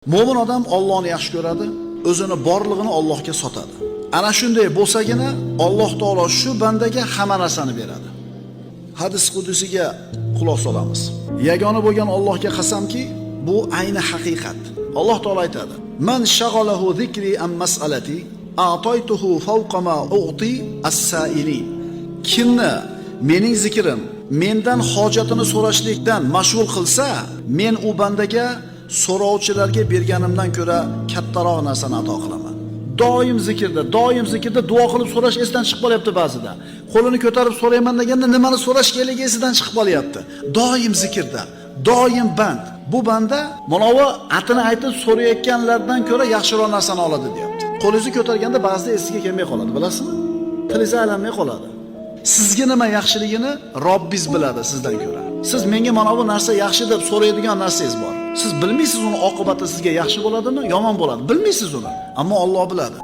Mo'min odam Allohni yaxshi ko'radi, o'zini borlig'ini Allohga sotadi. Ana shunday bo'lsagina Alloh taolo shu bandaga hamma narsani beradi. Hadis qudsiga quloq solamiz. Yagona bo'lgan Allohga qasamki, bu ayni haqiqat. Alloh taolo aytadi: "Man shaghalahu zikri am mas'alati, a'taytuhu fawqa ma u'ti as-sa'ilin." Kimni mening zikrim, mendan hojatini so'rashlikdan mashg'ul qilsa, men u bandaga so'rovchilarga berganimdan ko'ra kattaroq narsani ato qilaman. Doim zikrda duo qilib so'rash esdan chiqib qolyapti ba'zida. Qo'lini ko'tarib so'rayman deganda nimani so'rash kerakligi esidan chiqib qolyapti. Doim zikrda, doim band. Bu banda manovi atini aytib so'rayotganlardan ko'ra yaxshiroq narsani oladi, deyapti. Qo'lingizni ko'targanda ba'zida esiga kelmay qoladi, bilasizmi? Tilingiz aylanmay qoladi. Sizga nima yaxshiligini Robbingiz biladi sizdan ko'ra. Siz menga mana bu narsa yaxshi deb so'raydigan narsangiz bor. Siz bilmaysiz uni oqibati sizga yaxshi bo'ladimi, yomon bo'ladi. Bilmaysiz uni, ammo Alloh biladi.